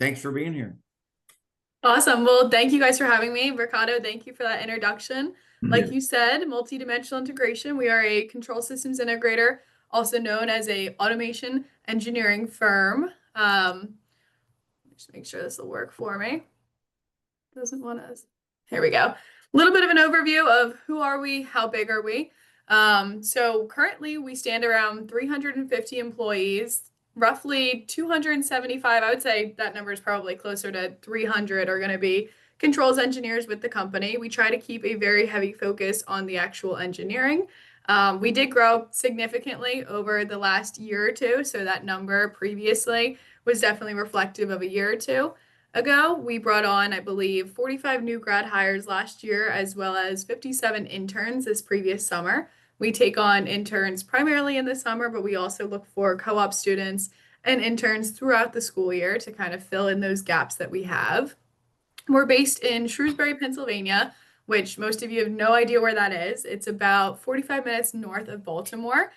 Thanks for being here. Awesome. Well, thank you guys for having me. Ricardo, thank you for that introduction. Like Yeah. you said, multidimensional integration. We are a control systems integrator, also known as a automation engineering firm. Just make sure this will work for me. Doesn't want to. Here we go. A little bit of an overview of who are we, how big are we? So currently we stand around 350 employees, roughly 275. I would say that number is probably closer to 300 are going to be controls engineers with the company. We try to keep a very heavy focus on the actual engineering. We did grow significantly over the last year or two, so that number previously was definitely reflective of a year or two ago. We brought on, I believe, 45 new grad hires last year, as well as 57 interns this previous summer. We take on interns primarily in the summer, but we also look for co-op students and interns throughout the school year to kind of fill in those gaps that we have. We're based in Shrewsbury, Pennsylvania, which most of you have no idea where that is. It's about 45 minutes north of Baltimore.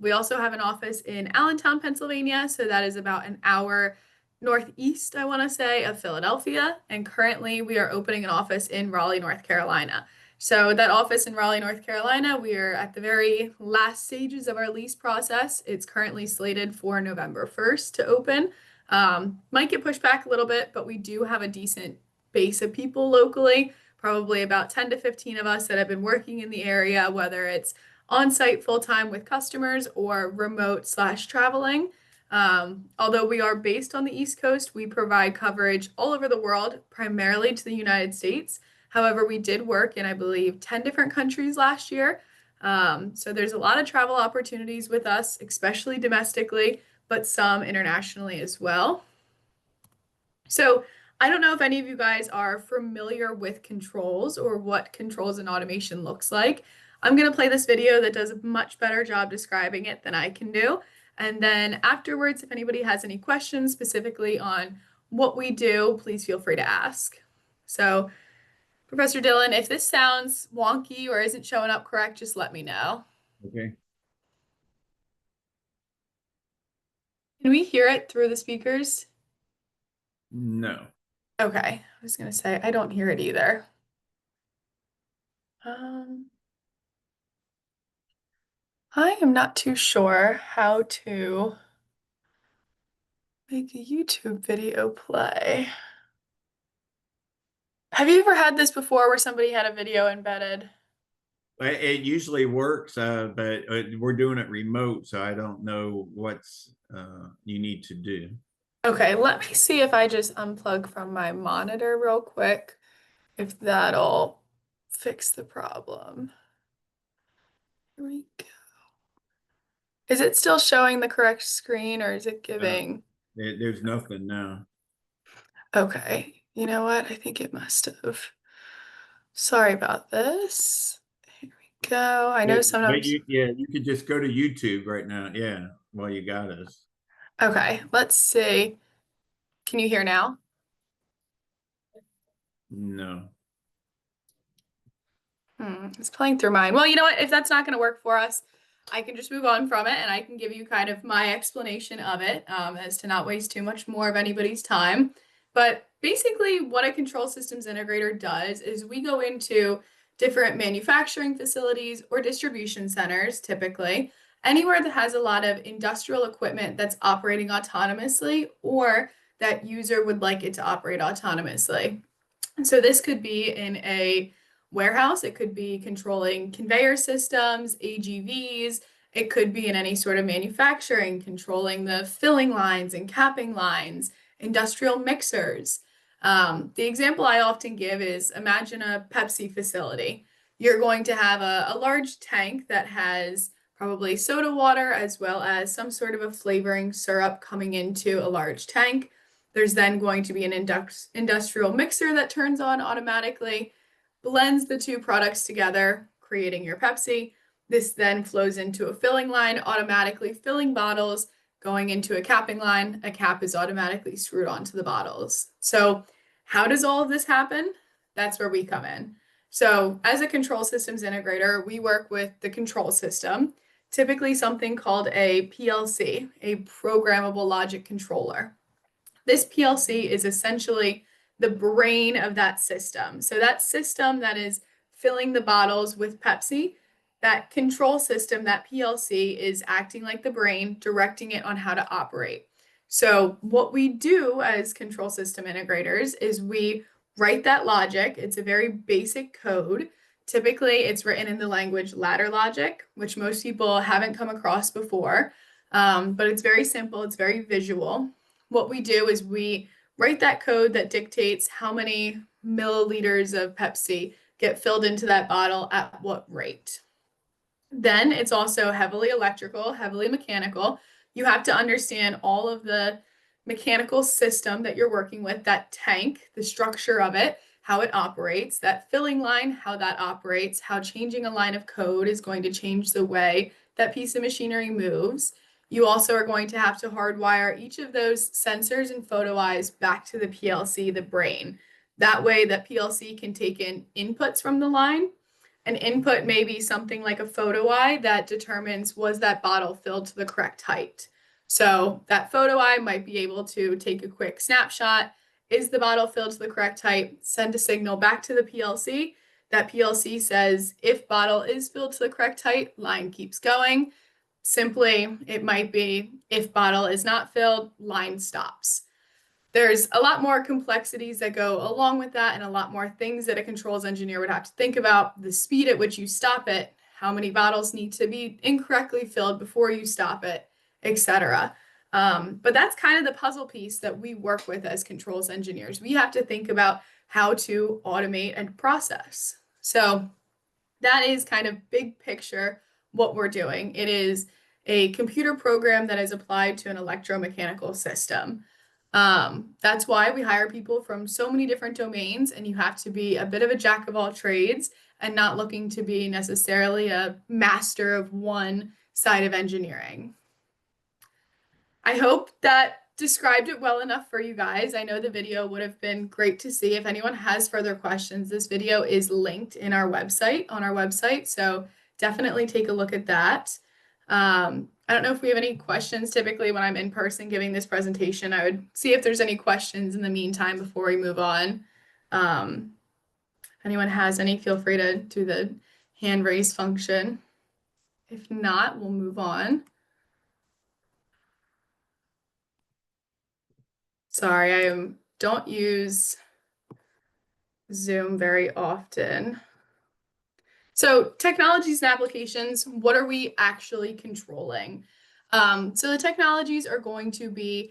We also have an office in Allentown, Pennsylvania, so that is about an hour northeast, I want to say, of Philadelphia. And currently, we are opening an office in Raleigh, North Carolina. So, that office in Raleigh, North Carolina, we are at the very last stages of our lease process. It's currently slated for November 1st to open. Might get pushed back a little bit, but we do have a decent base of people locally, probably about 10 to 15 of us that have been working in the area, whether it's on site full time with customers or remote slash traveling. Although we are based on the East Coast, we provide coverage all over the world, primarily to the United States. However, we did work in, I believe, 10 different countries last year. So there's a lot of travel opportunities with us, especially domestically, but some internationally as well. So I don't know if any of you guys are familiar with controls or what controls and automation looks like. I'm going to play this video that does a much better job describing it than I can do. And then afterwards, if anybody has any questions specifically on what we do, please feel free to ask. So, Professor Dillon, if this sounds wonky or isn't showing up correct, just let me know. Okay. Can we hear it through the speakers? No. Okay, I was going to say, I don't hear it either. Um, I am not too sure how to make a YouTube video play. Have you ever had this before where somebody had a video embedded? It usually works, but we're doing it remote, so I don't know what's you need to do. Okay, let me see if I just unplug from my monitor real quick, if that'll fix the problem. Here we go. Is it still showing the correct screen or is it Uh, giving? there's nothing now. Okay, you know what? I think it must have. Sorry about this. Here we go. I know But sometimes. yeah, you could just go to YouTube right now. Yeah, while you got us. Okay, let's see. Can you hear now? No. It's playing through mine. Well, you know what? If that's not going to work for us, I can just move on from it and I can give you kind of my explanation of it as to not waste too much more of anybody's time. But basically, what a control systems integrator does is we go into different manufacturing facilities or distribution centers, typically, anywhere that has a lot of industrial equipment that's operating autonomously or that user would like it to operate autonomously. So this could be in a warehouse, it could be controlling conveyor systems, AGVs, it could be in any sort of manufacturing, controlling the filling lines and capping lines, industrial mixers. The example I often give is imagine a Pepsi facility. You're going to have a large tank that has probably soda water as well as some sort of a flavoring syrup coming into a large tank. There's then going to be an industrial mixer that turns on automatically, blends the two products together, creating your Pepsi. This then flows into a filling line, automatically filling bottles, going into a capping line. A cap is automatically screwed onto the bottles. So, how does all of this happen? That's where we come in. So, as a control systems integrator, we work with the control system, typically something called a PLC, a programmable logic controller. This PLC is essentially the brain of that system. So that system that is filling the bottles with Pepsi, that control system, that PLC is acting like the brain, directing it on how to operate. So what we do as control system integrators is we write that logic. It's a very basic code. Typically, it's written in the language ladder logic, which most people haven't come across before. But it's very simple, it's very visual. What we do is we write that code that dictates how many milliliters of Pepsi get filled into that bottle at what rate. Then it's also heavily electrical, heavily mechanical. You have to understand all of the mechanical system that you're working with, that tank, the structure of it, how it operates, that filling line, how that operates, how changing a line of code is going to change the way that piece of machinery moves. You also are going to have to hardwire each of those sensors and photo eyes back to the PLC, the brain. That way, that PLC can take in inputs from the line. An input may be something like a photo eye that determines was that bottle filled to the correct height. So that photo eye might be able to take a quick snapshot. Is the bottle filled to the correct height? Send a signal back to the PLC. That PLC says if bottle is filled to the correct height, line keeps going. Simply, it might be if bottle is not filled, line stops. There's a lot more complexities that go along with that and a lot more things that a controls engineer would have to think about. The speed at which you stop it, how many bottles need to be incorrectly filled before you stop it, etc. But that's kind of the puzzle piece that we work with as controls engineers. We have to think about how to automate and process. So that is kind of big picture what we're doing. It is a computer program that is applied to an electromechanical system. That's why we hire people from so many different domains, and you have to be a bit of a jack of all trades and not looking to be necessarily a master of one side of engineering. I hope that described it well enough for you guys. I know the video would have been great to see. If anyone has further questions, this video is linked in our website, on our website, so definitely take a look at that. I don't know if we have any questions. Typically, when I'm in person giving this presentation, I would see if there's any questions in the meantime before we move on. If anyone has any, feel free to do the hand raise function. If not, we'll move on. Sorry, I don't use Zoom very often. So technologies and applications, what are we actually controlling? So the technologies are going to be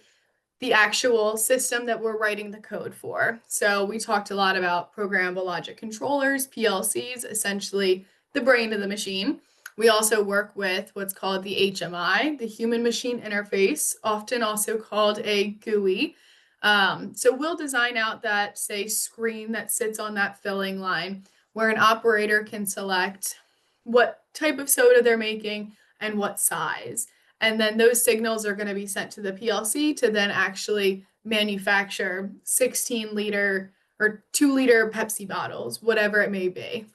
the actual system that we're writing the code for. So we talked a lot about programmable logic controllers, PLCs, essentially the brain of the machine. We also work with what's called the HMI, the human machine interface, often also called a GUI. So we'll design out that, say, screen that sits on that filling line where an operator can select what type of soda they're making and what size. And then those signals are going to be sent to the PLC to then actually manufacture 16-liter or 2-liter Pepsi bottles, whatever it may be.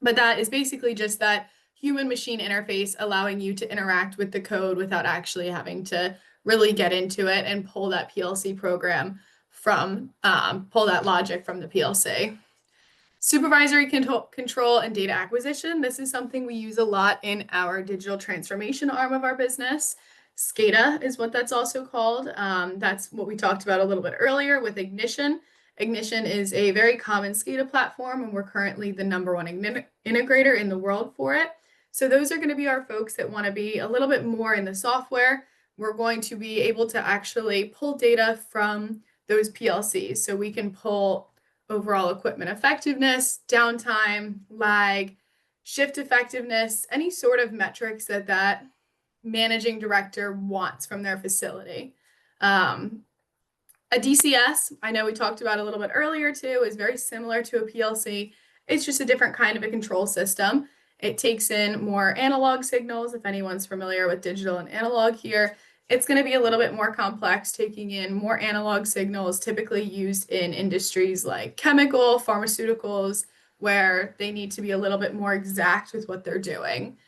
But that is basically just that human machine interface allowing you to interact with the code without actually having to really get into it and pull that PLC program from, pull that logic from the PLC. Supervisory control and data acquisition. This is something we use a lot in our digital transformation arm of our business. SCADA is what that's also called. That's what we talked about a little bit earlier with Ignition. Ignition is a very common SCADA platform, and we're currently the #1 integrator in the world for it. So those are going to be our folks that want to be a little bit more in the software. We're going to be able to actually pull data from those PLCs. So we can pull overall equipment effectiveness, downtime, lag, shift effectiveness, any sort of metrics that managing director wants from their facility. A DCS, I know we talked about a little bit earlier too, is very similar to a PLC. It's just a different kind of a control system. It takes in more analog signals. If anyone's familiar with digital and analog here, it's going to be a little bit more complex, taking in more analog signals typically used in industries like chemical, pharmaceuticals, where they need to be a little bit more exact with what they're doing.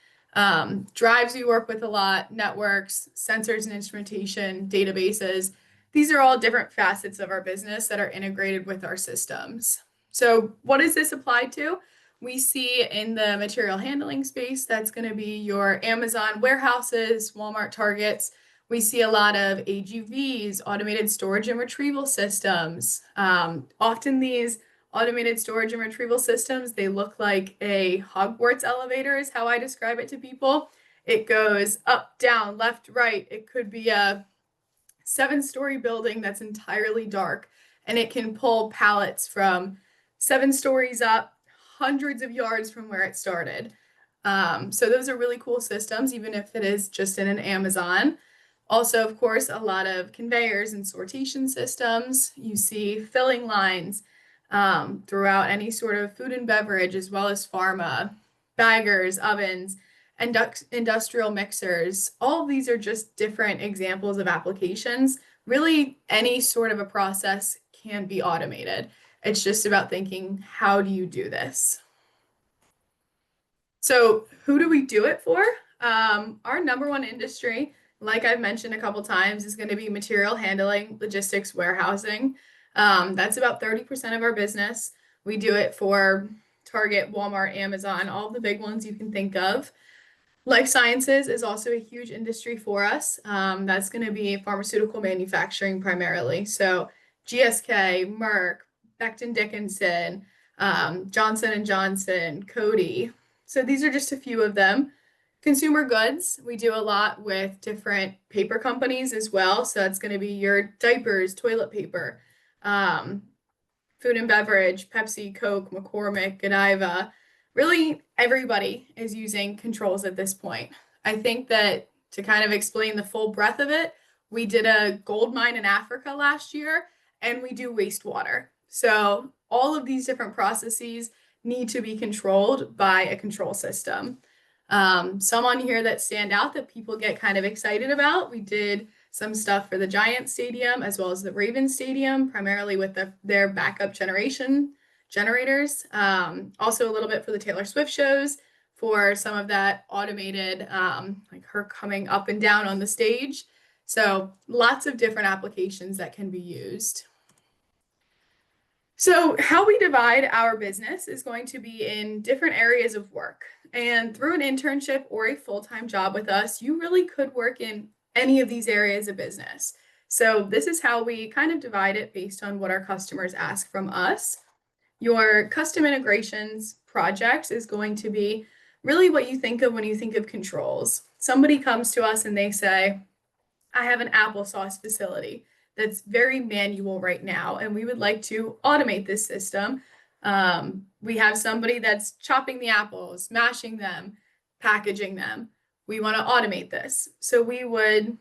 Drives we work with a lot, networks, sensors and instrumentation, databases. These are all different facets of our business that are integrated with our systems. So, what is this applied to? We see in the material handling space, that's going to be your Amazon warehouses, Walmart Targets. We see a lot of AGVs, automated storage and retrieval systems. Often these automated storage and retrieval systems, they look like a Hogwarts elevator is how I describe it to people. It goes up, down, left, right. It could be a 7-story building that's entirely dark, and it can pull pallets from 7 stories up, hundreds of yards from where it started. So those are really cool systems, even if it is just in an Amazon. Also, of course, a lot of conveyors and sortation systems. You see filling lines throughout any sort of food and beverage, as well as pharma, baggers, ovens, and industrial mixers. All of these are just different examples of applications. Really, any sort of a process can be automated. It's just about thinking, how do you do this? So, who do we do it for? Our number one industry, like I've mentioned a couple times, is going to be material handling, logistics, warehousing. That's about 30% of our business. We do it for Target, Walmart, Amazon, all the big ones you can think of. Life sciences is also a huge industry for us. That's going to be pharmaceutical manufacturing primarily. So GSK, Merck, Becton Dickinson, Johnson and Johnson, Coty. So these are just a few of them. Consumer goods, we do a lot with different paper companies as well. So that's going to be your diapers, toilet paper, um, food and beverage, Pepsi, Coke, McCormick, Godiva. Really, everybody is using controls at this point. I think that to kind of explain the full breadth of it, we did a gold mine in Africa last year, and we do wastewater. So all of these different processes need to be controlled by a control system. Some on here that stand out that people get kind of excited about. We did some stuff for the Giant Stadium as well as the Ravens Stadium, primarily with their backup generators. Also a little bit for the Taylor Swift shows for some of that automated, like her coming up and down on the stage. So lots of different applications that can be used. So, how we divide our business is going to be in different areas of work. And through an internship or a full time job with us, you really could work in any of these areas of business. So, this is how we kind of divide it based on what our customers ask from us. Your custom integrations projects is going to be really what you think of when you think of controls. Somebody comes to us and they say, I have an applesauce facility that's very manual right now, and we would like to automate this system. We have somebody that's chopping the apples, mashing them, packaging them. We want to automate this. So we would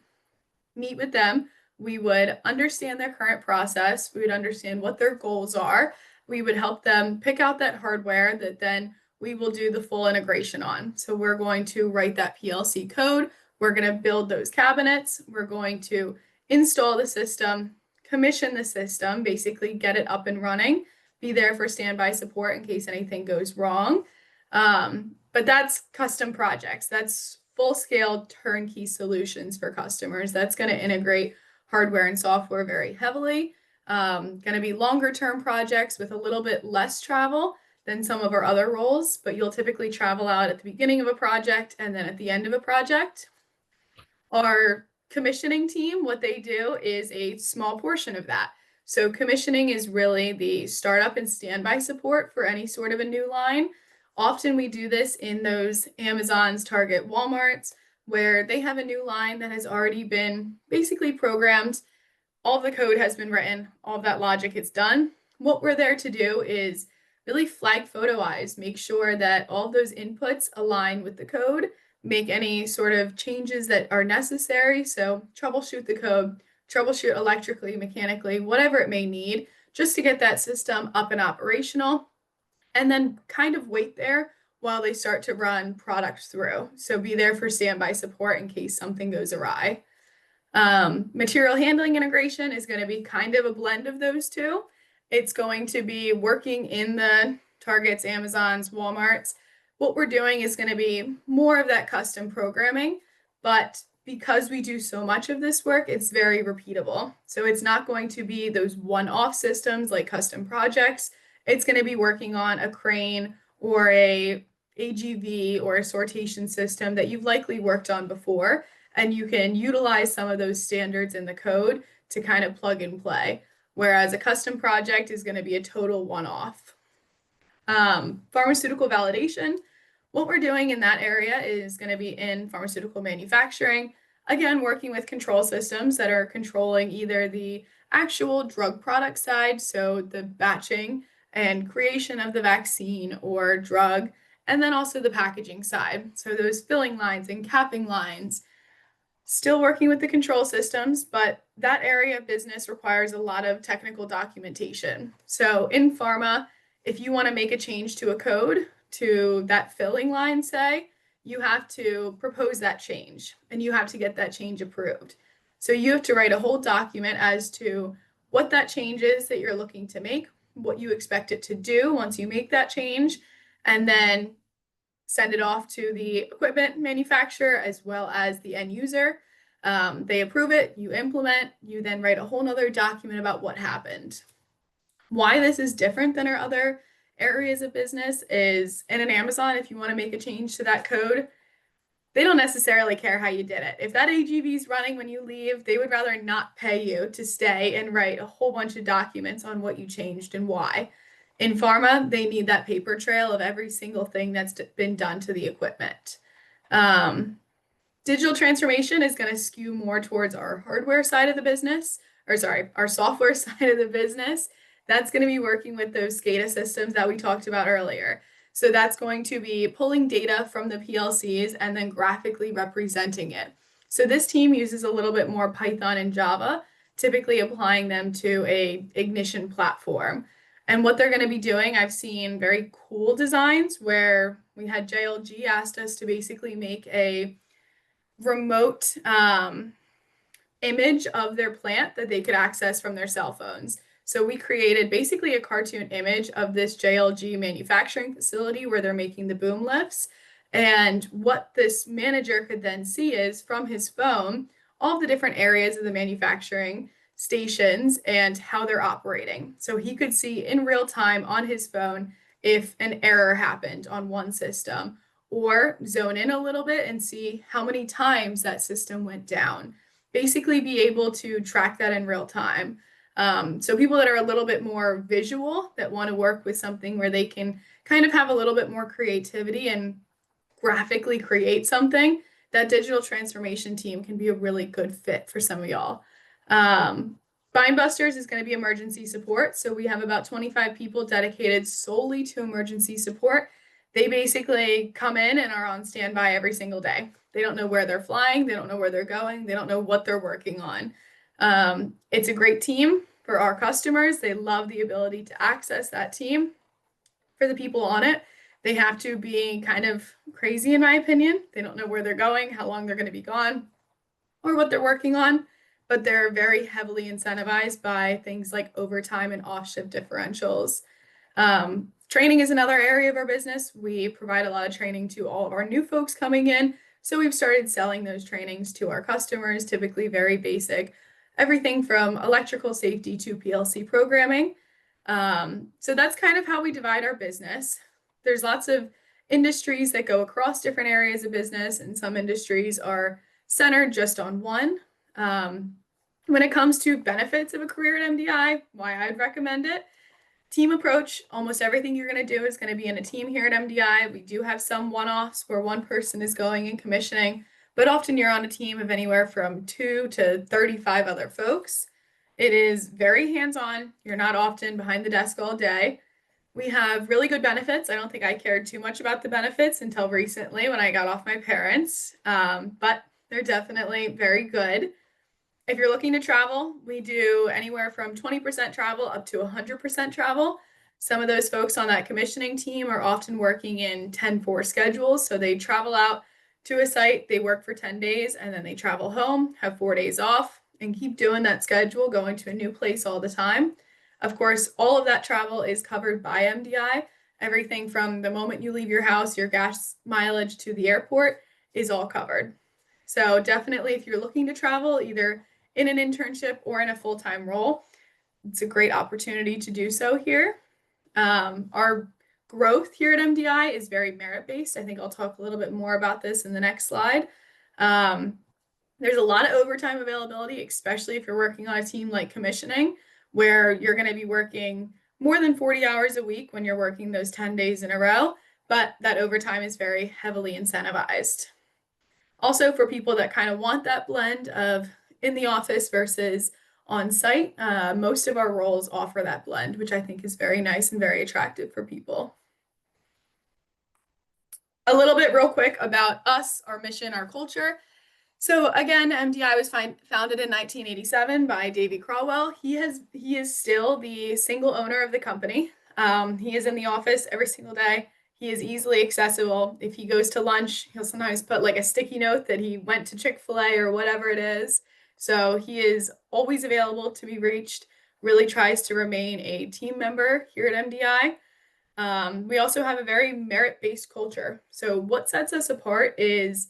meet with them. We would understand their current process. We would understand what their goals are. We would help them pick out that hardware that then we will do the full integration on. So we're going to write that PLC code. We're going to build those cabinets. We're going to install the system, commission the system, basically get it up and running, be there for standby support in case anything goes wrong. But that's custom projects. That's full-scale turnkey solutions for customers. That's going to integrate hardware and software very heavily. Going to be longer-term projects with a little bit less travel than some of our other roles, but you'll typically travel out at the beginning of a project and then at the end of a project. Our commissioning team, what they do is a small portion of that. So commissioning is really the startup and standby support for any sort of a new line. Often we do this in those Amazons, Target, Walmarts, where they have a new line that has already been basically programmed. All the code has been written, all of that logic is done. What we're there to do is really flag photo eyes, make sure that all of those inputs align with the code, make any sort of changes that are necessary. So troubleshoot the code, troubleshoot electrically, mechanically, whatever it may need, just to get that system up and operational, and then kind of wait there while they start to run products through. So be there for standby support in case something goes awry. Material handling integration is going to be kind of a blend of those two. It's going to be working in the Targets, Amazons, Walmarts. What we're doing is going to be more of that custom programming, but because we do so much of this work, it's very repeatable. So it's not going to be those one-off systems like custom projects. It's going to be working on a crane or a AGV or a sortation system that you've likely worked on before, and you can utilize some of those standards in the code to kind of plug and play. Whereas a custom project is going to be a total one-off. Pharmaceutical validation, what we're doing in that area is going to be in pharmaceutical manufacturing. Again, working with control systems that are controlling either the actual drug product side, so the batching and creation of the vaccine or drug, and then also the packaging side. So those filling lines and capping lines, still working with the control systems, but that area of business requires a lot of technical documentation. So in pharma, if you want to make a change to a code to that filling line, say, you have to propose that change and you have to get that change approved. So you have to write a whole document as to what that change is that you're looking to make, what you expect it to do once you make that change, and then send it off to the equipment manufacturer as well as the end user. They approve it, you implement, you then write a whole nother document about what happened. Why this is different than our other areas of business is in an Amazon, if you want to make a change to that code, they don't necessarily care how you did it. If that AGV is running when you leave, they would rather not pay you to stay and write a whole bunch of documents on what you changed and why. In pharma, they need that paper trail of every single thing that's been done to the equipment. Digital transformation is going to skew more towards our hardware side of the business, or sorry, our software side of the business. That's going to be working with those SCADA systems that we talked about earlier. So that's going to be pulling data from the PLCs and then graphically representing it. So this team uses a little bit more Python and Java, typically applying them to a ignition platform. And what they're going to be doing, I've seen very cool designs where we had JLG asked us to basically make a remote image of their plant that they could access from their cell phones. So we created basically a cartoon image of this JLG manufacturing facility where they're making the boom lifts. And what this manager could then see is from his phone, all the different areas of the manufacturing stations and how they're operating. So he could see in real time on his phone if an error happened on one system, or zone in a little bit and see how many times that system went down. Basically be able to track that in real time. So people that are a little bit more visual, that want to work with something where they can kind of have a little bit more creativity and graphically create something, that digital transformation team can be a really good fit for some of y'all. Bind Busters is going to be emergency support. So we have about 25 people dedicated solely to emergency support. They basically come in and are on standby every single day. They don't know where they're flying. They don't know where they're going. They don't know what they're working on. It's a great team for our customers. They love the ability to access that team. For the people on it, they have to be kind of crazy, in my opinion. They don't know where they're going, how long they're going to be gone, or what they're working on, but they're very heavily incentivized by things like overtime and off-shift differentials. Training is another area of our business. We provide a lot of training to all of our new folks coming in. So we've started selling those trainings to our customers, typically very basic, everything from electrical safety to PLC programming. So that's kind of how we divide our business. There's lots of industries that go across different areas of business, and some industries are centered just on one. When it comes to benefits of a career at MDI, why I'd recommend it, team approach. Almost everything you're going to do is going to be in a team here at MDI. We do have some one-offs where one person is going and commissioning, but often you're on a team of anywhere from 2 to 35 other folks. It is very hands-on. You're not often behind the desk all day. We have really good benefits. I don't think I cared too much about the benefits until recently when I got off my parents, but they're definitely very good. If you're looking to travel, we do anywhere from 20% travel up to 100% travel. Some of those folks on that commissioning team are often working in 10-4 schedules. So they travel out to a site, they work for 10 days, and then they travel home, have 4 days off, and keep doing that schedule, going to a new place all the time. Of course, all of that travel is covered by MDI. Everything from the moment you leave your house, your gas mileage to the airport is all covered. So definitely if you're looking to travel either in an internship or in a full-time role, it's a great opportunity to do so here. Our growth here at MDI is very merit-based. I think I'll talk a little bit more about this in the next slide. Um, there's a lot of overtime availability, especially if you're working on a team like commissioning, where you're going to be working more than 40 hours a week when you're working those 10 days in a row, but that overtime is very heavily incentivized. Also, for people that kind of want that blend of in the office versus on site, most of our roles offer that blend, which I think is very nice and very attractive for people. A little bit real quick about us, our mission, our culture. So again, MDI was founded in 1987 by Davy Crawwell. He is still the single owner of the company. He is in the office every single day. He is easily accessible. If he goes to lunch, he'll sometimes put like a sticky note that he went to Chick-fil-A or whatever it is. So he is always available to be reached, really tries to remain a team member here at MDI. We also have a very merit-based culture. So what sets us apart is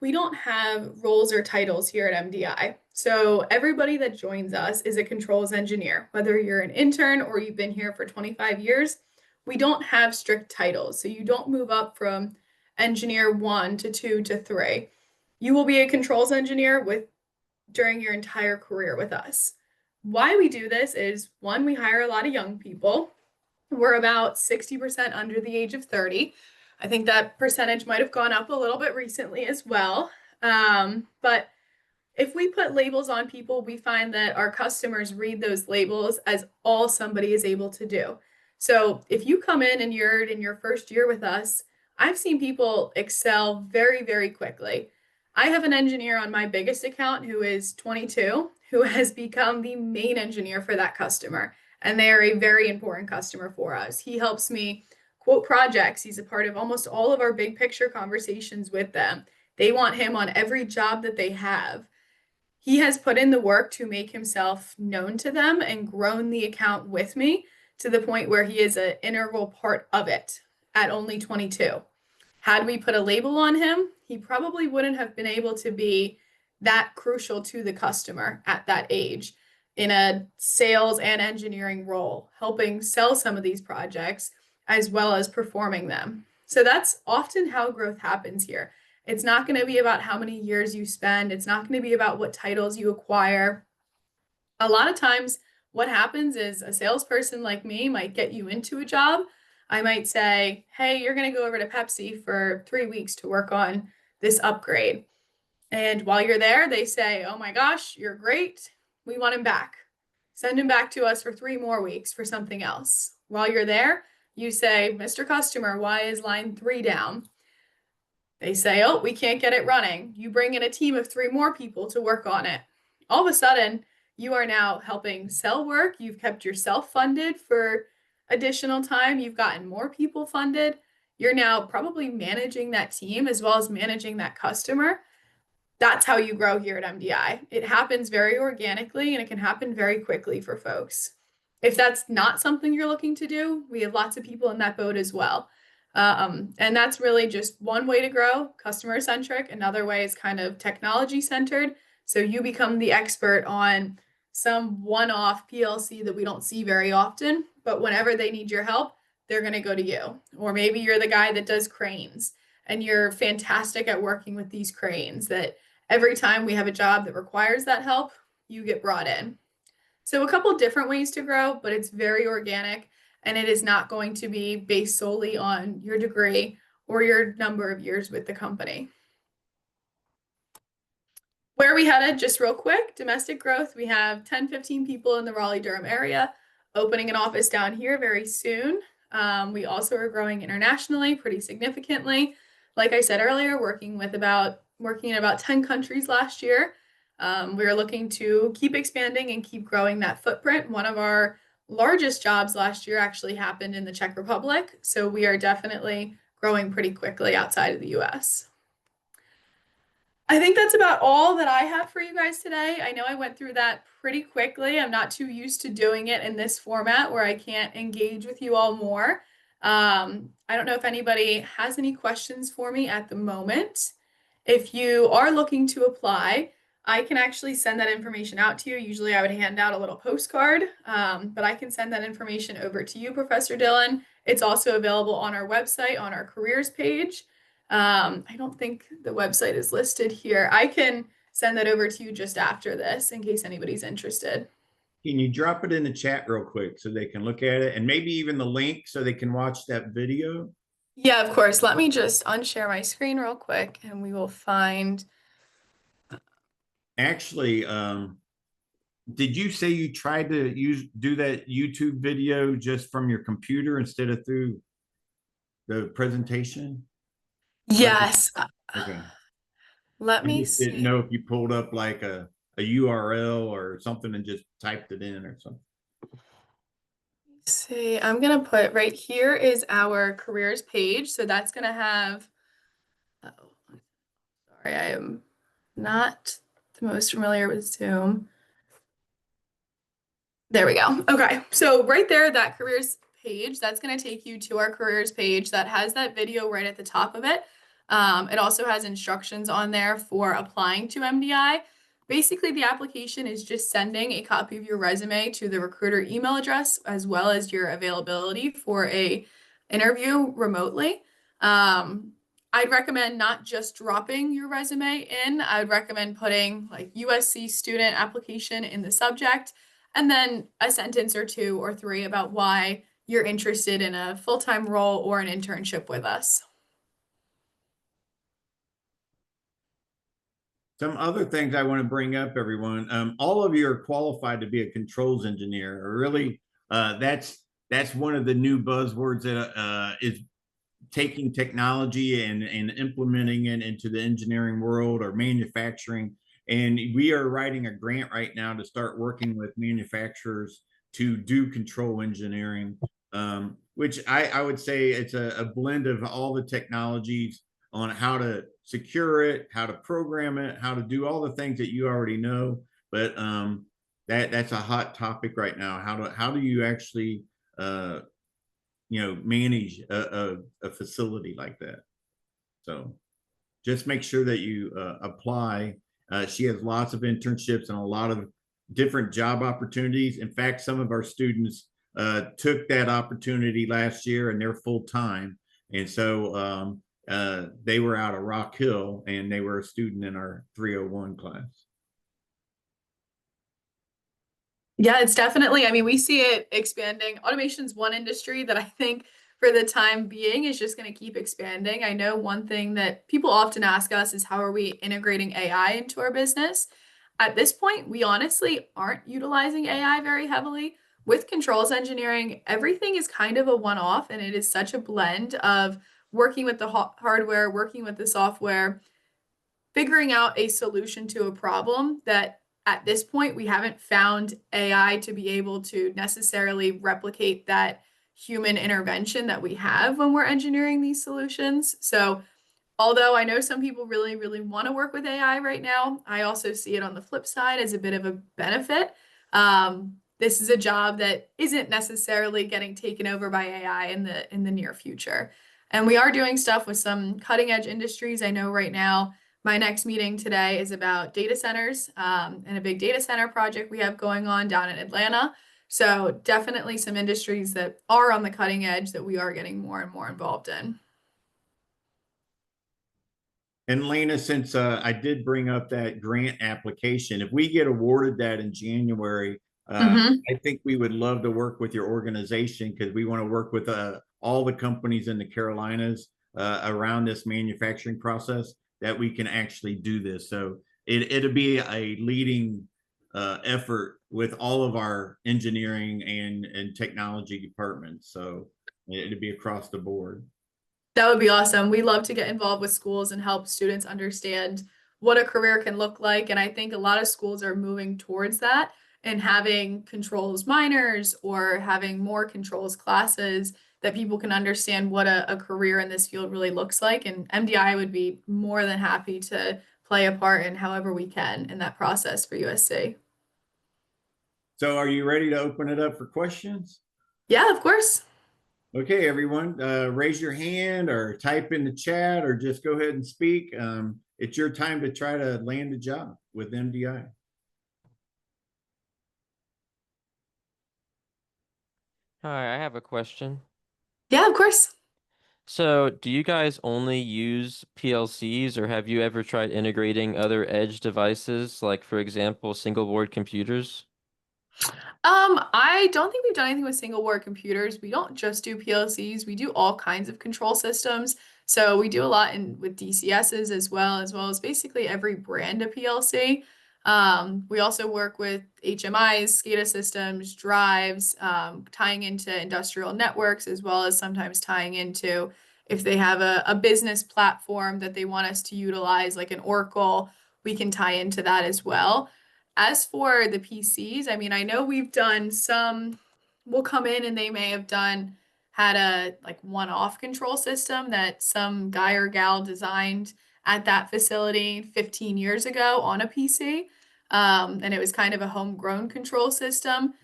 we don't have roles or titles here at MDI. So everybody that joins us is a controls engineer, whether you're an intern or you've been here for 25 years. We don't have strict titles. So you don't move up from engineer 1 to 2 to 3. You will be a controls engineer during your entire career with us. Why we do this is one, we hire a lot of young people. We're about 60% under the age of 30. I think that percentage might have gone up a little bit recently as well. But if we put labels on people, we find that our customers read those labels as all somebody is able to do. So if you come in and you're in your first year with us, I've seen people excel very, very quickly. I have an engineer on my biggest account who is 22, who has become the main engineer for that customer. And they are a very important customer for us. He helps me quote projects. He's a part of almost all of our big picture conversations with them. They want him on every job that they have. He has put in the work to make himself known to them and grown the account with me to the point where he is an integral part of it at only 22. Had we put a label on him, he probably wouldn't have been able to be that crucial to the customer at that age in a sales and engineering role, helping sell some of these projects as well as performing them. So that's often how growth happens here. It's not going to be about how many years you spend. It's not going to be about what titles you acquire. A lot of times, what happens is a salesperson like me might get you into a job. I might say, hey, you're going to go over to Pepsi for 3 weeks to work on this upgrade. And while you're there, they say, oh my gosh, you're great. We want him back. Send him back to us for 3 more weeks for something else. While you're there, you say, Mr. Customer, why is line 3 down? They say, oh, we can't get it running. You bring in a team of 3 more people to work on it. All of a sudden, you are now helping sell work. You've kept yourself funded for additional time. You've gotten more people funded. You're now probably managing that team as well as managing that customer. That's how you grow here at MDI. It happens very organically and it can happen very quickly for folks. If that's not something you're looking to do, we have lots of people in that boat as well. And that's really just one way to grow, customer centric. Another way is kind of technology centered. So you become the expert on some one-off PLC that we don't see very often, but whenever they need your help, they're going to go to you. Or maybe you're the guy that does cranes and you're fantastic at working with these cranes that every time we have a job that requires that help, you get brought in. So a couple different ways to grow, but it's very organic and it is not going to be based solely on your degree or your number of years with the company. Where are we headed? Just real quick, domestic growth. We have 10, 15 people in the Raleigh-Durham area, opening an office down here very soon. We also are growing internationally pretty significantly. Like I said earlier, working in about 10 countries last year. We are looking to keep expanding and keep growing that footprint. One of our largest jobs last year actually happened in the Czech Republic. So we are definitely growing pretty quickly outside of the US. I think that's about all that I have for you guys today. I know I went through that pretty quickly. I'm not too used to doing it in this format where I can't engage with you all more. I don't know if anybody has any questions for me at the moment. If you are looking to apply, I can actually send that information out to you. Usually I would hand out a little postcard, but I can send that information over to you, Professor Dillon. It's also available on our website, on our careers page. I don't think the website is listed here. I can send that over to you just after this in case anybody's interested. Can you drop it in the chat real quick so they can look at it, and maybe even the link so they can watch that video? Yeah, of course. Let me just unshare my screen real quick and we will find. Actually, did you say you tried to do that YouTube video just from your computer instead of through the presentation? Let me, Yes. okay. Let I me just didn't know see. if you pulled up like a URL or something and just typed it in or something. See, I'm gonna put right here is our careers page. So that's gonna have, oh, sorry, I am not the most familiar with Zoom. There we go. Okay. So right there, that careers page, that's going to take you to our careers page that has that video right at the top of it. It also has instructions on there for applying to MDI. Basically, the application is just sending a copy of your resume to the recruiter email address as well as your availability for a interview remotely. I'd recommend not just dropping your resume in. I would recommend putting like USC student application in the subject and then a sentence or two or three about why you're interested in a full-time role or an internship with us. Some other things I want to bring up, everyone. All of you are qualified to be a controls engineer. Really, that's one of the new buzzwords that is taking technology and implementing it into the engineering world or manufacturing. And we are writing a grant right now to start working with manufacturers to do control engineering, which I would say it's a blend of all the technologies on how to secure it, how to program it, how to do all the things that you already know. But that's a hot topic right now. How do you actually manage a facility like that? So just make sure that you apply. She has lots of internships and a lot of different job opportunities. In fact, some of our students took that opportunity last year and they're full time. And so they were out of Rock Hill and they were a student in our 301 class. Yeah, it's definitely, I mean, we see it expanding. Automation's one industry that I think for the time being is just going to keep expanding. I know one thing that people often ask us is how are we integrating AI into our business? At this point, we honestly aren't utilizing AI very heavily. With controls engineering, everything is kind of a one-off, and it is such a blend of working with the hardware, working with the software, figuring out a solution to a problem that at this point we haven't found AI to be able to necessarily replicate that human intervention that we have when we're engineering these solutions. So although I know some people really, really want to work with AI right now, I also see it on the flip side as a bit of a benefit. This is a job that isn't necessarily getting taken over by AI in the near future. And we are doing stuff with some cutting edge industries. I know right now my next meeting today is about data centers and a big data center project we have going on down in Atlanta. So definitely some industries that are on the cutting edge that we are getting more and more involved in. And Lena, since I did bring up that grant application, if we get awarded that in January, Mhm. I think we would love to work with your organization because we want to work with all the companies in the Carolinas around this manufacturing process that we can actually do this. So it'll be a leading effort with all of our engineering and technology departments. So it'll be across the board. That would be awesome. We love to get involved with schools and help students understand what a career can look like. And I think a lot of schools are moving towards that and having controls minors or having more controls classes that people can understand what a career in this field really looks like. And MDI would be more than happy to play a part in however we can in that process for USC. So are you ready to open it up for questions? Yeah, of course. Okay, everyone, raise your hand or type in the chat or just go ahead and speak. it's your time to try to land a job with MDI. Hi, I have a question. Yeah, of course. So, do you guys only use PLCs, or have you ever tried integrating other edge devices, like, for example, single board computers? I don't think we've done anything with single board computers. We don't just do PLCs, we do all kinds of control systems. So we do a lot in with DCSs as well as basically every brand of PLC. We also work with HMIs, SCADA systems, drives, tying into industrial networks, as well as sometimes tying into if they have a business platform that they want us to utilize, like an Oracle, we can tie into that as well. As for the PCs, I mean, I know we've done some, we'll come in and they may have had a like one-off control system that some guy or gal designed at that facility 15 years ago on a PC. And it was kind of a homegrown control system.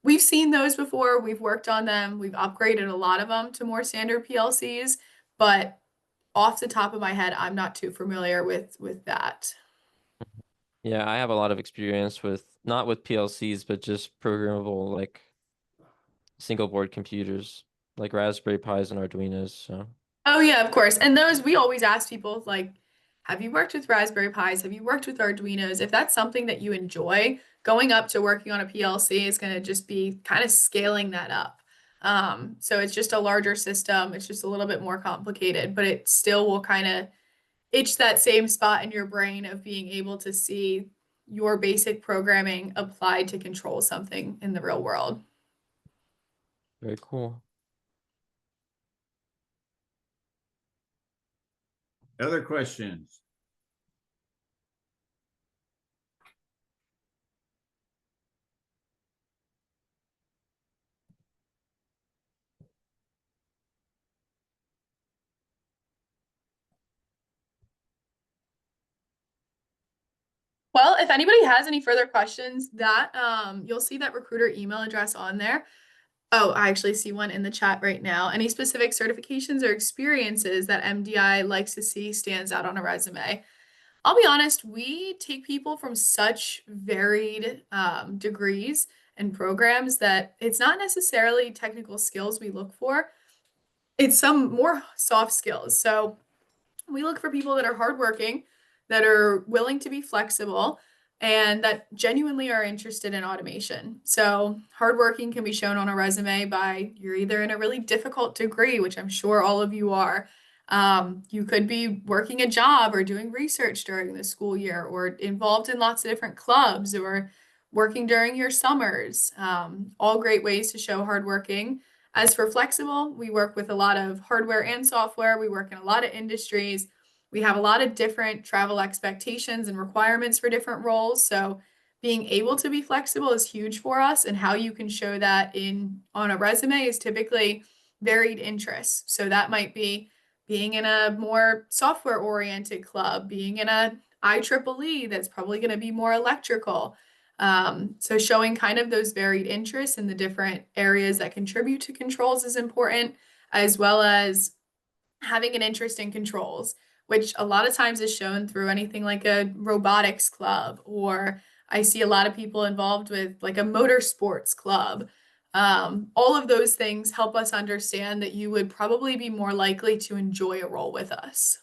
We've seen those before. We've worked on them. We've upgraded a lot of them to more standard PLCs, but off the top of my head, I'm not too familiar with that. Yeah, I have a lot of experience with not with PLCs, but just programmable like single board computers, like Raspberry Pis and Arduinos. So, Oh yeah, of course. And those we always ask people like, have you worked with Raspberry Pis? Have you worked with Arduinos? If that's something that you enjoy, going up to working on a PLC is going to just be kind of scaling that up. So it's just a larger system. It's just a little bit more complicated, but it still will kind of itch that same spot in your brain of being able to see your basic programming applied to control something in the real world. very cool. Other questions? Well, if anybody has any further questions, that you'll see that recruiter email address on there. Oh, I actually see one in the chat right now. Any specific certifications or experiences that MDI likes to see stands out on a resume? I'll be honest, we take people from such varied degrees and programs that it's not necessarily technical skills we look for. It's some more soft skills. So we look for people that are hardworking, that are willing to be flexible, and that genuinely are interested in automation. So, hardworking can be shown on a resume by you're either in a really difficult degree, which I'm sure all of you are. You could be working a job or doing research during the school year, or involved in lots of different clubs, or working during your summers. All great ways to show hardworking. As for flexible, we work with a lot of hardware and software. We work in a lot of industries. We have a lot of different travel expectations and requirements for different roles. So being able to be flexible is huge for us. And how you can show that in on a resume is typically varied interests. So that might be being in a more software oriented club, being in a IEEE that's probably going to be more electrical. So showing kind of those varied interests in the different areas that contribute to controls is important, as well as having an interest in controls, which a lot of times is shown through anything like a robotics club, or I see a lot of people involved with like a motorsports club. All of those things help us understand that you would probably be more likely to enjoy a role with us.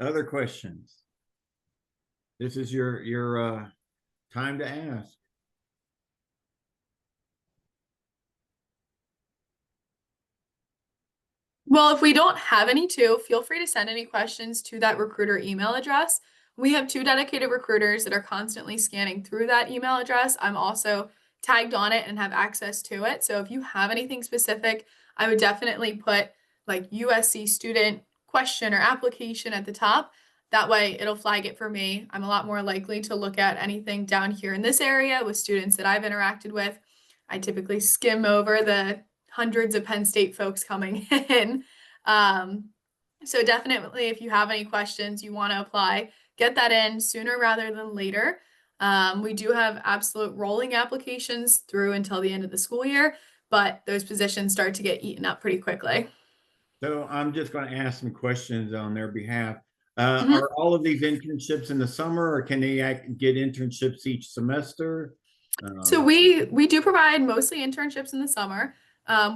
Other questions? This is your time to ask. Well, if we don't have any too, feel free to send any questions to that recruiter email address. We have two dedicated recruiters that are constantly scanning through that email address. I'm also tagged on it and have access to it. So if you have anything specific, I would definitely put like USC student question or application at the top. That way it'll flag it for me. I'm a lot more likely to look at anything down here in this area with students that I've interacted with. I typically skim over the hundreds of Penn State folks coming in. Um, so definitely, if you have any questions you want to apply, get that in sooner rather than later. We do have absolute rolling applications through until the end of the school year, but those positions start to get eaten up pretty quickly. So I'm just going to ask some questions on their behalf. Mhm. Are all of these internships in the summer, or can they get internships each semester? So Um, we do provide mostly internships in the summer.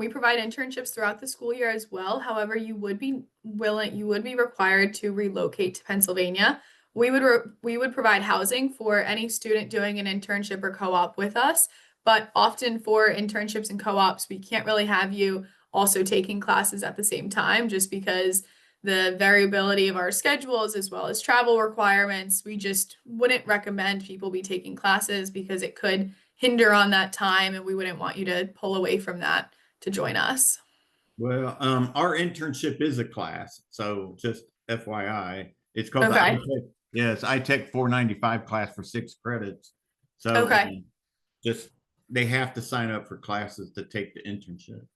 We provide internships throughout the school year as well. However, you would be required to relocate to Pennsylvania. We would provide housing for any student doing an internship or co-op with us, but often for internships and co-ops, we can't really have you also taking classes at the same time just because the variability of our schedules as well as travel requirements. We just wouldn't recommend people be taking classes because it could hinder on that time and we wouldn't want you to pull away from that to join us. well, our internship is a class, so just FYI, it's called the Okay. iTech. Yes, iTech 495 class for 6 credits. So Okay. just they have to sign up for classes to take the internship.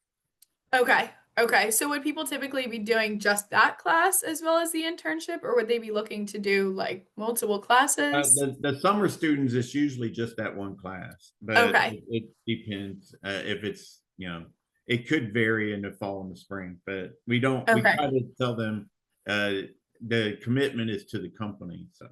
Okay. Okay. So would people typically be doing just that class as well as the internship, or would they be looking to do like multiple classes? The summer students, it's usually just that one class, but Okay. it depends if it's, it could vary in the fall and the spring, but we Okay. try to tell them uh, the commitment is to the company. So,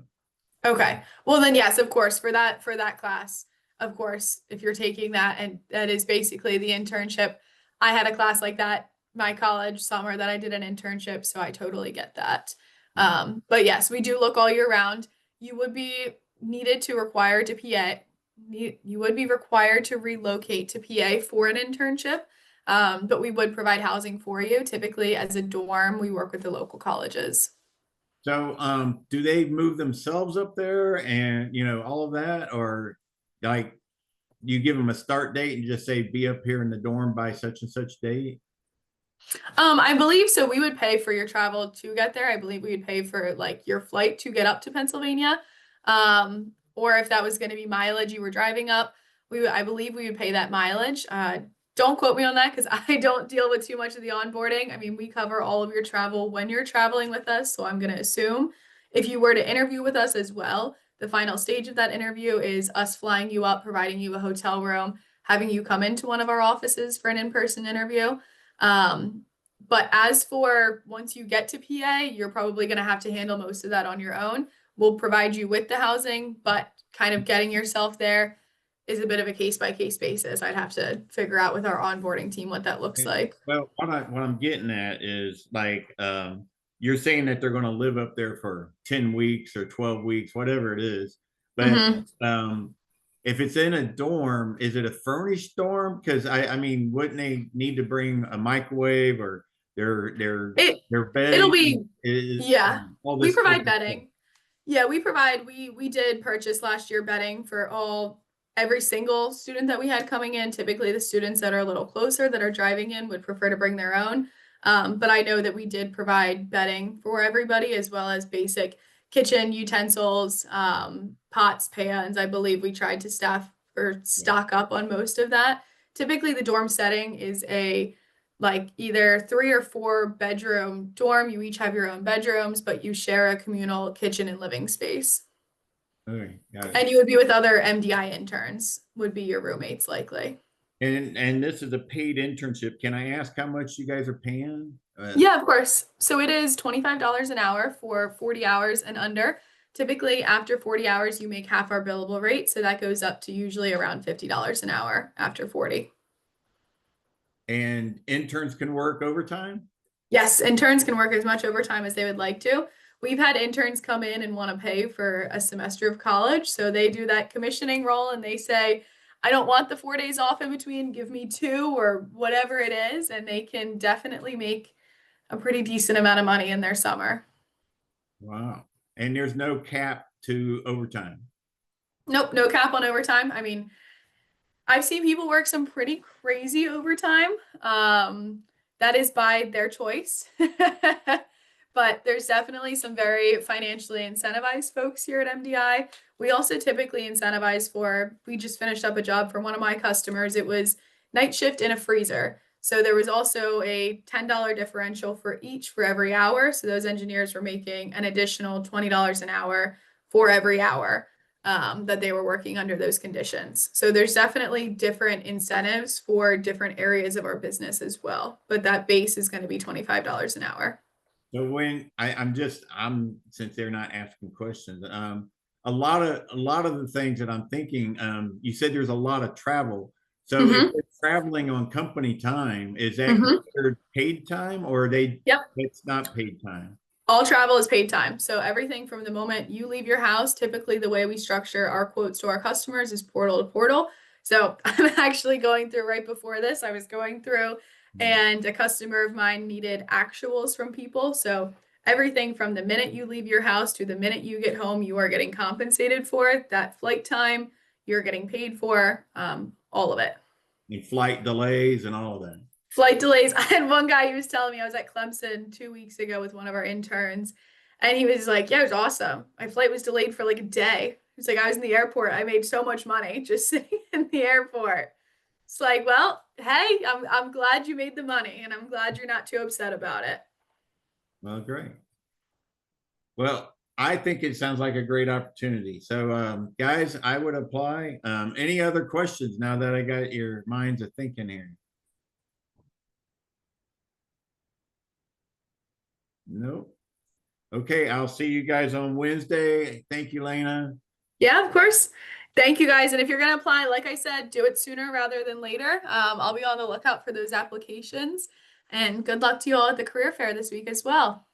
Okay. Well then yes, of course, for that class, of course, if you're taking that and that is basically the internship. I had a class like that my college summer that I did an internship, so I totally get that. yeah. But yes, we do look all year round. You would be needed to require to PA. You would be required to relocate to PA for an internship. But we would provide housing for you. Typically, as a dorm, we work with the local colleges. So, do they move themselves up there and all of that, or like you give them a start date and just say be up here in the dorm by such and such date? I believe so. We would pay for your travel to get there. I believe we would pay for like your flight to get up to Pennsylvania. Or if that was going to be mileage you were driving up, I believe we would pay that mileage. Don't quote me on that because I don't deal with too much of the onboarding. I mean, we cover all of your travel when you're traveling with us, so I'm going to assume if you were to interview with us as well, the final stage of that interview is us flying you up, providing you a hotel room, having you come into one of our offices for an in-person interview. Um, but as for once you get to PA, you're probably going to have to handle most of that on your own. We'll provide you with the housing, but kind of getting yourself there is a bit of a case by case basis. I'd have to figure out with our onboarding team what that looks like. Well, what I'm getting at is like you're saying that they're going to live up there for 10 weeks or 12 weeks, whatever it is. But Hmm. um if it's in a dorm, is it a furnished dorm? Because I mean, wouldn't they need to bring a microwave or It their it'll bedding be is yeah. all We this provide different stuff? bedding. Yeah, we did purchase last year bedding for every single student that we had coming in. Typically the students that are a little closer that are driving in would prefer to bring their own. But I know that we did provide bedding for everybody as well as basic kitchen utensils, pots, pans. I believe we tried to staff or Yeah. stock up on most of that. Typically the dorm setting is a like either 3 or 4 bedroom dorm. You each have your own bedrooms, but you share a communal kitchen and living space. Okay, got it. And you would be with other MDI interns, would be your roommates likely. And this is a paid internship. Can I ask how much you guys are paying? Yeah, of course. So it is $25 an hour for 40 hours and under. Typically, after 40 hours, you make half our billable rate. So that goes up to usually around $50 an hour after 40. And interns can work overtime? Yes, interns can work as much overtime as they would like to. We've had interns come in and want to pay for a semester of college. So they do that commissioning role and they say, I don't want the 4 days off in between, give me two or whatever it is. And they can definitely make a pretty decent amount of money in their summer. Wow. And there's no cap to overtime. Nope, no cap on overtime. I mean, I've seen people work some pretty crazy overtime. That is by their choice. But there's definitely some very financially incentivized folks here at MDI. We also typically incentivize we just finished up a job for one of my customers. It was night shift in a freezer. So there was also a $10 differential for each for every hour. So those engineers were making an additional $20 an hour for every hour. that they were working under those conditions. So there's definitely different incentives for different areas of our business as well. But that base is going to be $25 an hour. So when I'm since they're not asking questions, a lot of the things that I'm thinking, you said there's a lot of travel. So if Mhm. they're traveling on company time, is that Mhm. considered paid time, or are they? Yep. It's not paid time. All travel is paid time. So everything from the moment you leave your house, typically the way we structure our quotes to our customers is portal to portal. So I'm actually going through right before this, I was going through and a customer of mine needed actuals from people. So everything from the minute you leave your house to the minute you get home, you are getting compensated for it. That flight time, you're getting paid for, all of it. And flight delays and all of that. Flight delays. I had one guy who was telling me I was at Clemson 2 weeks ago with one of our interns, and he was like, "Yeah, it was awesome. My flight was delayed for like a day." He's like, "I was in the airport. I made so much money just sitting in the airport." It's like, well, hey, I'm glad you made the money, and I'm glad you're not too upset about it. Well, great. Well, I think it sounds like a great opportunity. So, guys, I would apply. Any other questions now that I got your minds of thinking here? Nope. Okay, I'll see you guys on Wednesday. Thank you, Lena. Yeah, of course. Thank you guys. And if you're going to apply, like I said, do it sooner rather than later. I'll be on the lookout for those applications. And good luck to you all at the career fair this week as well.